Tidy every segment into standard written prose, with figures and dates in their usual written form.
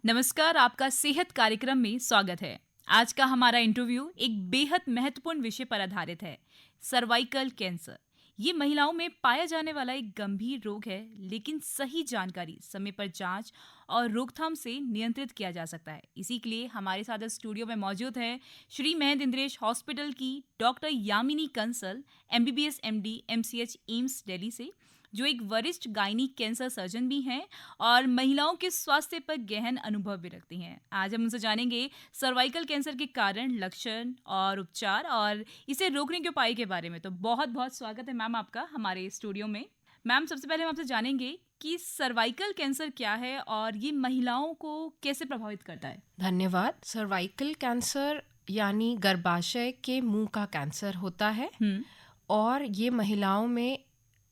नमस्कार, आपका सेहत कार्यक्रम में स्वागत है। आज का हमारा इंटरव्यू एक बेहद महत्वपूर्ण विषय पर आधारित है, सर्वाइकल कैंसर। ये महिलाओं में पाया जाने वाला एक गंभीर रोग है, लेकिन सही जानकारी, समय पर जांच और रोकथाम से नियंत्रित किया जा सकता है। इसी के लिए हमारे साथ इस स्टूडियो में मौजूद है श्री महेंद्र इंद्रेश हॉस्पिटल की doctor Yamini Kansal, MBBS MD, MCH AIIMS Delhi से, जो एक वरिष्ठ गायनिक कैंसर सर्जन भी हैं और महिलाओं के स्वास्थ्य पर गहन अनुभव भी रखती हैं। आज हम उनसे जानेंगे सर्वाइकल कैंसर के कारण, लक्षण और उपचार और इसे रोकने के उपाय के बारे में। तो बहुत बहुत स्वागत है मैम आपका हमारे स्टूडियो में। मैम, सबसे पहले हम आपसे जानेंगे कि सर्वाइकल कैंसर क्या है और ये महिलाओं को कैसे प्रभावित करता है। धन्यवाद। सर्वाइकल कैंसर यानी गर्भाशय के मुंह का कैंसर होता है और ये महिलाओं में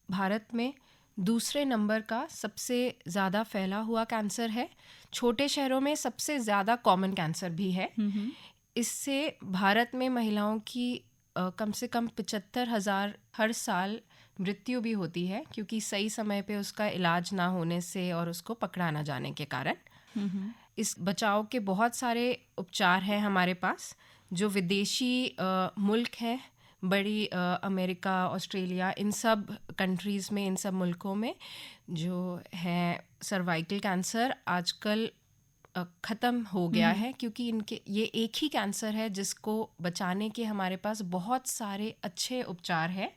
भारत में दूसरे नंबर का सबसे ज़्यादा फैला हुआ कैंसर है। छोटे शहरों में सबसे ज़्यादा कॉमन कैंसर भी है। इससे भारत में महिलाओं की कम से कम 75,000 हर साल मृत्यु भी होती है, क्योंकि सही समय पे उसका इलाज ना होने से और उसको पकड़ा ना जाने के कारण। इस बचाव के बहुत सारे उपचार हैं हमारे पास, जो विदेशी मुल्क हैं, बड़ी अमेरिका, ऑस्ट्रेलिया, इन सब कंट्रीज़ में, इन सब मुल्कों में जो है सर्वाइकल कैंसर आजकल ख़त्म हो गया है, क्योंकि इनके ये एक ही कैंसर है जिसको बचाने के हमारे पास बहुत सारे अच्छे उपचार हैं।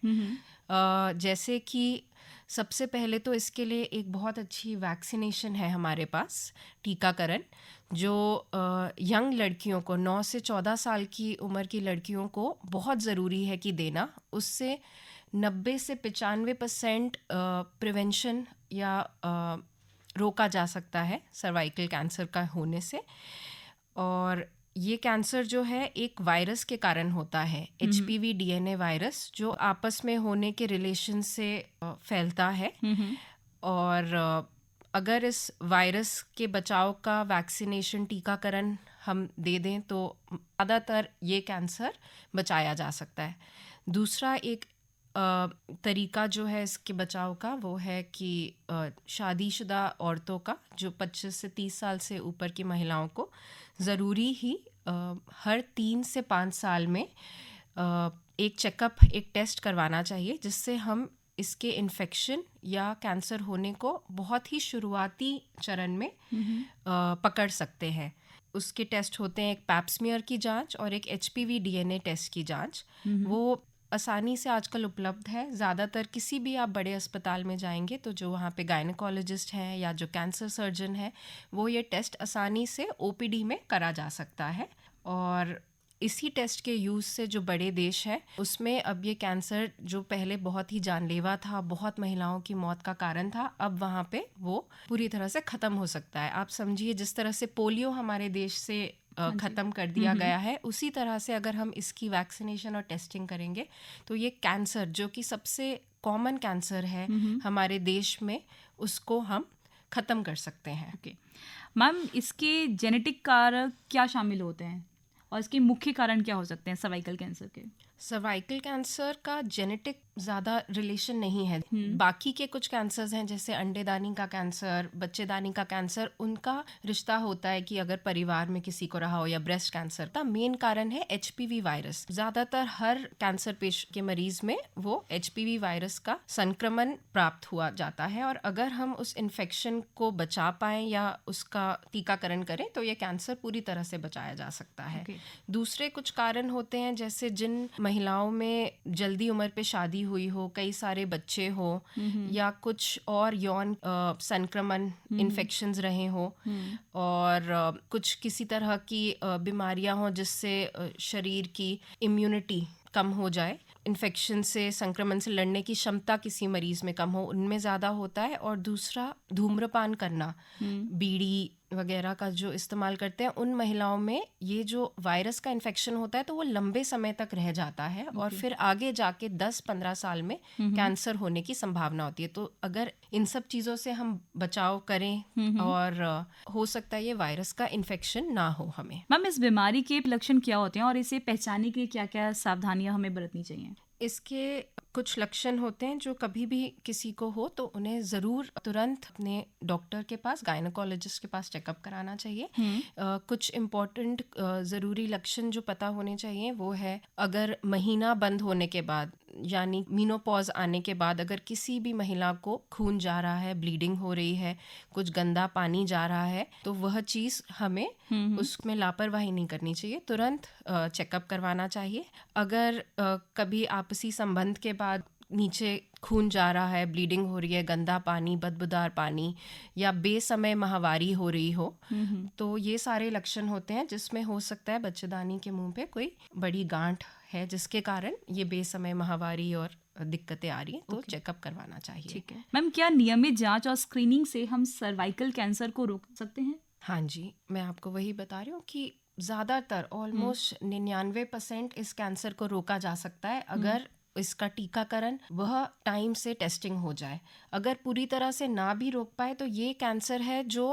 जैसे कि सबसे पहले तो इसके लिए एक बहुत अच्छी वैक्सीनेशन है हमारे पास, टीकाकरण, जो यंग लड़कियों को 9 से 14 साल की उम्र की लड़कियों को बहुत ज़रूरी है कि देना। उससे 90 से 95% प्रिवेंशन या रोका जा सकता है सर्वाइकल कैंसर का होने से। और ये कैंसर जो है एक वायरस के कारण होता है, HPV DNA वायरस, जो आपस में होने के रिलेशन से फैलता है। और अगर इस वायरस के बचाव का वैक्सीनेशन, टीकाकरण हम दे दें तो ज़्यादातर ये कैंसर बचाया जा सकता है। दूसरा एक तरीका जो है इसके बचाव का, वो है कि शादीशुदा औरतों का, जो 25 से 30 साल से ऊपर की महिलाओं को ज़रूरी ही हर 3 से 5 साल में एक चेकअप, एक टेस्ट करवाना चाहिए, जिससे हम इसके इन्फेक्शन या कैंसर होने को बहुत ही शुरुआती चरण में पकड़ सकते हैं। उसके टेस्ट होते हैं एक पैप स्मीयर की जांच और एक HPV DNA टेस्ट की जांच। वो आसानी से आजकल उपलब्ध है। ज़्यादातर किसी भी आप बड़े अस्पताल में जाएंगे तो जो वहाँ पे गायनेकोलॉजिस्ट हैं या जो कैंसर सर्जन है, वो ये टेस्ट आसानी से OPD में करा जा सकता है। और इसी टेस्ट के यूज़ से जो बड़े देश हैं उसमें अब ये कैंसर, जो पहले बहुत ही जानलेवा था, बहुत महिलाओं की मौत का कारण था, अब वहाँ पे वो पूरी तरह से ख़त्म हो सकता है। आप समझिए, जिस तरह से पोलियो हमारे देश से ख़त्म कर दिया गया है, उसी तरह से अगर हम इसकी वैक्सीनेशन और टेस्टिंग करेंगे तो ये कैंसर, जो कि सबसे कॉमन कैंसर है हमारे देश में, उसको हम ख़त्म कर सकते हैं। मैम, इसके जेनेटिक कारक क्या शामिल होते हैं और इसके मुख्य कारण क्या हो सकते हैं सर्वाइकल कैंसर के? सर्वाइकल कैंसर का जेनेटिक ज़्यादा रिलेशन नहीं है। बाकी के कुछ कैंसर्स हैं, जैसे अंडेदानी का कैंसर, बच्चेदानी का कैंसर, उनका रिश्ता होता है कि अगर परिवार में किसी को रहा हो, या ब्रेस्ट कैंसर का मेन कारण है HPV वायरस। ज़्यादातर हर कैंसर पेशेंट के मरीज में वो HPV वायरस का संक्रमण प्राप्त हुआ जाता है, और अगर हम उस इन्फेक्शन को बचा पाएँ या उसका टीकाकरण करें तो ये कैंसर पूरी तरह से बचाया जा सकता है। दूसरे कुछ कारण होते हैं, जैसे जिन महिलाओं में जल्दी उम्र पे शादी हुई हो, कई सारे बच्चे हो, या कुछ और यौन संक्रमण इन्फेक्शंस रहे हो, और कुछ किसी तरह की बीमारियां हो जिससे शरीर की इम्यूनिटी कम हो जाए, इन्फेक्शन से, संक्रमण से लड़ने की क्षमता किसी मरीज में कम हो, उनमें ज़्यादा होता है। और दूसरा, धूम्रपान करना, बीड़ी वगैरह का जो इस्तेमाल करते हैं, उन महिलाओं में ये जो वायरस का इन्फेक्शन होता है तो वो लंबे समय तक रह जाता है, और फिर आगे जाके 10-15 साल में कैंसर होने की संभावना होती है। तो अगर इन सब चीज़ों से हम बचाव करें और हो सकता है ये वायरस का इन्फेक्शन ना हो हमें। मैम, इस बीमारी के लक्षण क्या होते हैं और इसे पहचानने के लिए क्या क्या सावधानियां हमें बरतनी चाहिए? इसके कुछ लक्षण होते हैं जो कभी भी किसी को हो तो उन्हें ज़रूर तुरंत अपने डॉक्टर के पास, गायनेकोलॉजिस्ट के पास चेकअप कराना चाहिए। कुछ इम्पॉर्टेंट ज़रूरी लक्षण जो पता होने चाहिए वो है, अगर महीना बंद होने के बाद यानी मीनोपॉज आने के बाद अगर किसी भी महिला को खून जा रहा है, ब्लीडिंग हो रही है, कुछ गंदा पानी जा रहा है, तो वह चीज़ हमें उसमें लापरवाही नहीं करनी चाहिए, तुरंत चेकअप करवाना चाहिए। अगर कभी आपसी संबंध के बाद नीचे खून जा रहा है, ब्लीडिंग हो रही है, गंदा पानी, बदबूदार पानी या बेसमय माहवारी हो रही हो, तो ये सारे लक्षण होते हैं जिसमें हो सकता है बच्चेदानी के मुंह पे कोई बड़ी गांठ है जिसके कारण ये बेसमय माहवारी और दिक्कतें आ रही हैं, तो चेकअप करवाना चाहिए। ठीक है मैम, क्या नियमित जांच और स्क्रीनिंग से हम सर्वाइकल कैंसर को रोक सकते हैं? हाँ जी, मैं आपको वही बता रही हूँ कि ज़्यादातर ऑलमोस्ट 99% इस कैंसर को रोका जा सकता है अगर इसका टीकाकरण वह टाइम से टेस्टिंग हो जाए। अगर पूरी तरह से ना भी रोक पाए तो ये कैंसर है जो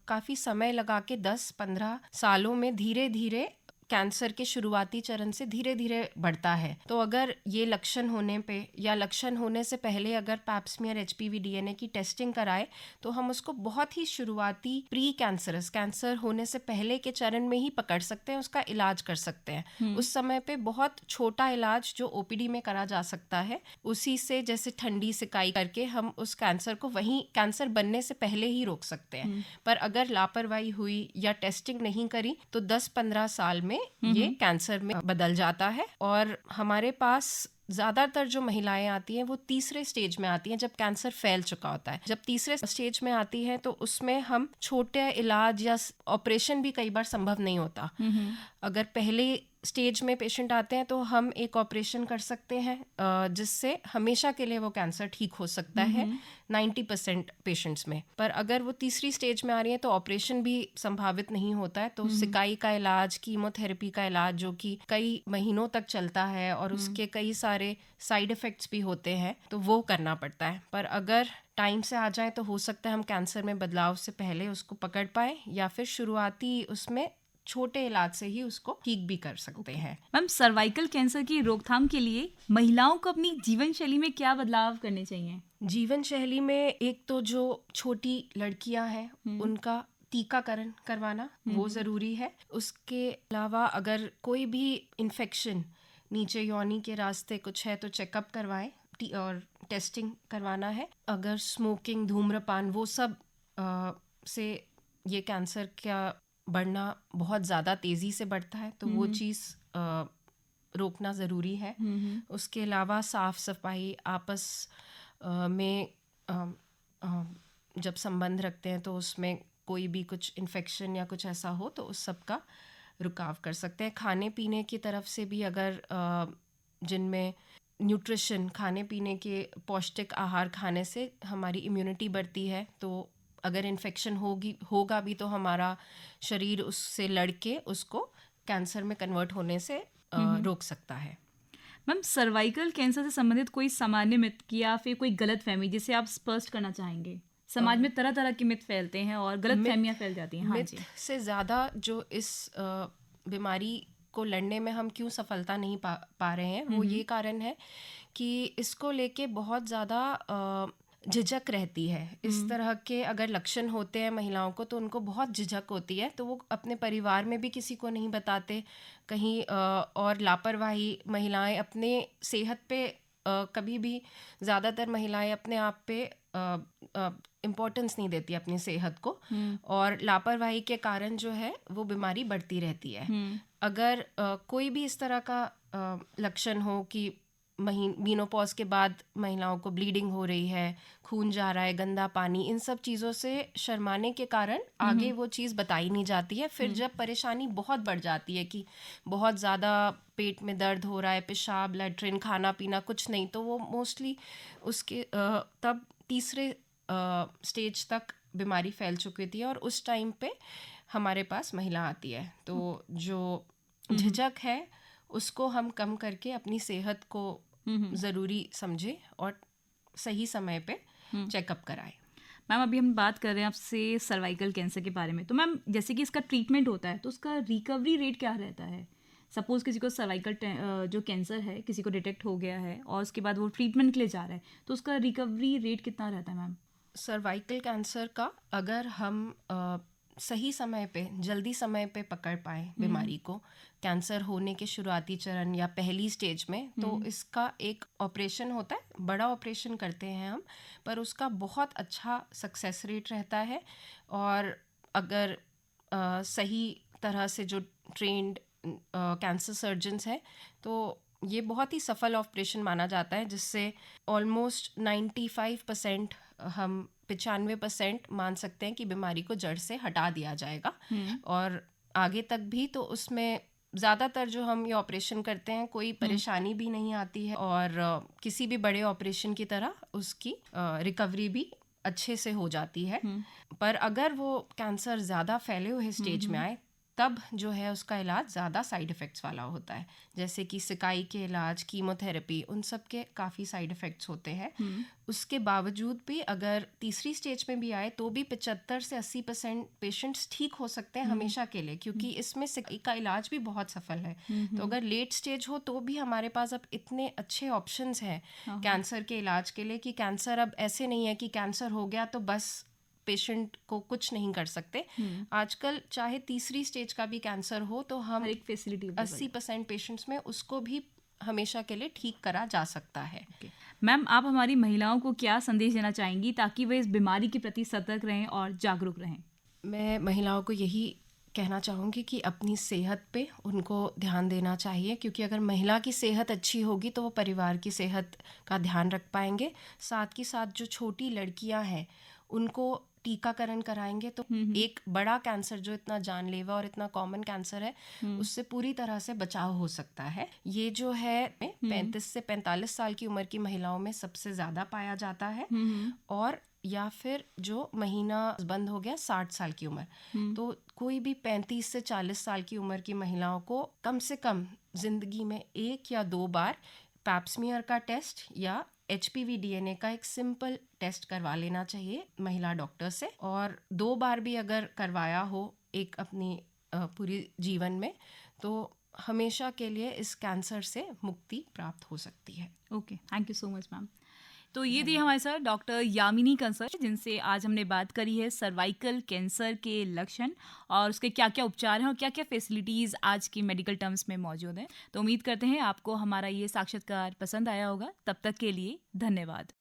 काफ़ी समय लगा के 10-15 सालों में धीरे धीरे कैंसर के शुरुआती चरण से धीरे धीरे बढ़ता है। तो अगर ये लक्षण होने पे या लक्षण होने से पहले अगर पैप स्मीयर HPV DNA की टेस्टिंग कराए तो हम उसको बहुत ही शुरुआती प्री कैंसरस, कैंसर होने से पहले के चरण में ही पकड़ सकते हैं, उसका इलाज कर सकते हैं। उस समय पे बहुत छोटा इलाज जो OPD में करा जा सकता है, उसी से जैसे ठंडी सिकाई करके हम उस कैंसर को वहीं कैंसर बनने से पहले ही रोक सकते हैं। पर अगर लापरवाही हुई या टेस्टिंग नहीं करी तो 10-15 साल में ये कैंसर में बदल जाता है। और हमारे पास ज़्यादातर जो महिलाएं आती हैं वो तीसरे स्टेज में आती हैं जब कैंसर फैल चुका होता है। जब तीसरे स्टेज में आती हैं तो उसमें हम छोटे इलाज या ऑपरेशन भी कई बार संभव नहीं होता। अगर पहले स्टेज में पेशेंट आते हैं तो हम एक ऑपरेशन कर सकते हैं जिससे हमेशा के लिए वो कैंसर ठीक हो सकता है 90% पेशेंट्स में। पर अगर वो तीसरी स्टेज में आ रही है तो ऑपरेशन भी संभावित नहीं होता है। तो सिकाई का इलाज, कीमोथेरेपी का इलाज जो कि कई महीनों तक चलता है और उसके कई सारे साइड इफ़ेक्ट्स भी होते हैं, तो वो करना पड़ता है। पर अगर टाइम से आ जाए तो हो सकता है हम कैंसर में बदलाव से पहले उसको पकड़ पाए या फिर शुरुआती उसमें छोटे इलाज से ही उसको ठीक भी कर सकते हैं। मैम, सर्वाइकल कैंसर की रोकथाम के लिए महिलाओं को अपनी जीवन शैली में क्या बदलाव करने चाहिए? जीवन शैली में एक तो जो छोटी लड़कियां हैं उनका टीकाकरण करवाना वो ज़रूरी है। उसके अलावा अगर कोई भी इन्फेक्शन नीचे योनि के रास्ते कुछ है तो चेकअप करवाएं और टेस्टिंग करवाना है। अगर स्मोकिंग, धूम्रपान, वो सब से ये कैंसर का बढ़ना बहुत ज़्यादा तेज़ी से बढ़ता है, तो वो चीज़ रोकना ज़रूरी है। उसके अलावा साफ़ सफाई, आपस में जब संबंध रखते हैं तो उसमें कोई भी कुछ इन्फेक्शन या कुछ ऐसा हो तो उस सब का रुकाव कर सकते हैं। खाने पीने की तरफ से भी अगर जिनमें न्यूट्रिशन, खाने पीने के पौष्टिक आहार खाने से हमारी इम्यूनिटी बढ़ती है, तो अगर इन्फेक्शन होगा भी तो हमारा शरीर उससे लड़के उसको कैंसर में कन्वर्ट होने से रोक सकता है। मैम, सर्वाइकल कैंसर से संबंधित कोई सामान्य मिथ या फिर कोई गलत फहमी जिसे आप स्पष्ट करना चाहेंगे? समाज में तरह तरह के मिथ फैलते हैं और गलत फहमियाँ फैल जाती हैं। हाँ जी। से ज़्यादा जो इस बीमारी को लड़ने में हम क्यों सफलता नहीं पा रहे हैं, वो ये कारण है कि इसको लेके बहुत ज़्यादा झिझक रहती है। इस तरह के अगर लक्षण होते हैं महिलाओं को तो उनको बहुत झिझक होती है, तो वो अपने परिवार में भी किसी को नहीं बताते कहीं। और लापरवाही, महिलाएं अपने सेहत पे कभी भी, ज़्यादातर महिलाएं अपने आप पे इम्पोर्टेंस नहीं देती अपनी सेहत को, और लापरवाही के कारण जो है वो बीमारी बढ़ती रहती है। अगर कोई भी इस तरह का लक्षण हो कि मीनोपॉज के बाद महिलाओं को ब्लीडिंग हो रही है, खून जा रहा है, गंदा पानी, इन सब चीज़ों से शर्माने के कारण आगे वो चीज़ बताई नहीं जाती है। फिर जब परेशानी बहुत बढ़ जाती है कि बहुत ज़्यादा पेट में दर्द हो रहा है, पेशाब, लैट्रिन, खाना पीना कुछ नहीं, तो वो मोस्टली उसके तब तीसरे स्टेज तक बीमारी फैल चुकी थी और उस टाइम पे हमारे पास महिला आती है। तो जो झिझक है उसको हम कम करके अपनी सेहत को ज़रूरी समझे और सही समय पे चेकअप कराएं। मैम, अभी हम बात कर रहे हैं आपसे सर्वाइकल कैंसर के बारे में, तो मैम जैसे कि इसका ट्रीटमेंट होता है तो उसका रिकवरी रेट क्या रहता है? सपोज किसी को सर्वाइकल जो कैंसर है किसी को डिटेक्ट हो गया है और उसके बाद वो ट्रीटमेंट के लिए जा रहा है, तो उसका रिकवरी रेट कितना रहता है मैम? सर्वाइकल कैंसर का अगर हम सही समय पे, जल्दी समय पे पकड़ पाए बीमारी को, कैंसर होने के शुरुआती चरण या पहली स्टेज में, तो इसका एक ऑपरेशन होता है, बड़ा ऑपरेशन करते हैं हम, पर उसका बहुत अच्छा सक्सेस रेट रहता है। और अगर सही तरह से जो ट्रेंड कैंसर सर्जन्स हैं, तो ये बहुत ही सफल ऑपरेशन माना जाता है, जिससे ऑलमोस्ट 95% हम 95% मान सकते हैं कि बीमारी को जड़ से हटा दिया जाएगा। और आगे तक भी तो उसमें ज़्यादातर जो हम ये ऑपरेशन करते हैं कोई परेशानी भी नहीं आती है, और किसी भी बड़े ऑपरेशन की तरह उसकी रिकवरी भी अच्छे से हो जाती है। पर अगर वो कैंसर ज़्यादा फैले हुए स्टेज में आए, तब जो है उसका इलाज ज़्यादा साइड इफ़ेक्ट्स वाला होता है, जैसे कि सिकाई के इलाज, कीमोथेरेपी, उन सब के काफ़ी साइड इफ़ेक्ट्स होते हैं। उसके बावजूद भी अगर तीसरी स्टेज में भी आए तो भी 75 से 80% पेशेंट्स ठीक हो सकते हैं हमेशा के लिए, क्योंकि इसमें सिकाई का इलाज भी बहुत सफल है। तो अगर लेट स्टेज हो तो भी हमारे पास अब इतने अच्छे ऑप्शंस हैं कैंसर के इलाज के लिए, कि कैंसर अब ऐसे नहीं है कि कैंसर हो गया तो बस पेशेंट को कुछ नहीं कर सकते। आजकल चाहे तीसरी स्टेज का भी कैंसर हो तो हम एक फैसिलिटी 80% पेशेंट्स में उसको भी हमेशा के लिए ठीक करा जा सकता है। मैम, आप हमारी महिलाओं को क्या संदेश देना चाहेंगी ताकि वे इस बीमारी के प्रति सतर्क रहें और जागरूक रहें? मैं महिलाओं को यही कहना चाहूँगी कि अपनी सेहत पे उनको ध्यान देना चाहिए, क्योंकि अगर महिला की सेहत अच्छी होगी तो वो परिवार की सेहत का ध्यान रख पाएंगे। साथ ही साथ जो छोटी लड़कियां हैं उनको टीकाकरण कराएंगे तो एक बड़ा कैंसर जो इतना जानलेवा और इतना कॉमन कैंसर है, उससे पूरी तरह से बचाव हो सकता है। ये जो है 35 से 45 साल की उम्र की महिलाओं में सबसे ज़्यादा पाया जाता है, और या फिर जो महीना बंद हो गया 60 साल की उम्र, तो कोई भी 35 से 40 साल की उम्र की महिलाओं को कम से कम जिंदगी में 1 या 2 बार पैप्समियर का टेस्ट या HPV DNA का एक सिंपल टेस्ट करवा लेना चाहिए महिला डॉक्टर से। और 2 बार भी अगर करवाया हो एक अपनी पूरी जीवन में, तो हमेशा के लिए इस कैंसर से मुक्ति प्राप्त हो सकती है। Okay, thank you so much ma'am. तो ये थी हमारे साथ डॉक्टर यामिनी कंसल, जिनसे आज हमने बात करी है सर्वाइकल कैंसर के लक्षण और उसके क्या क्या उपचार हैं और क्या क्या फैसिलिटीज़ आज की मेडिकल टर्म्स में मौजूद हैं। तो उम्मीद करते हैं आपको हमारा ये साक्षात्कार पसंद आया होगा। तब तक के लिए धन्यवाद।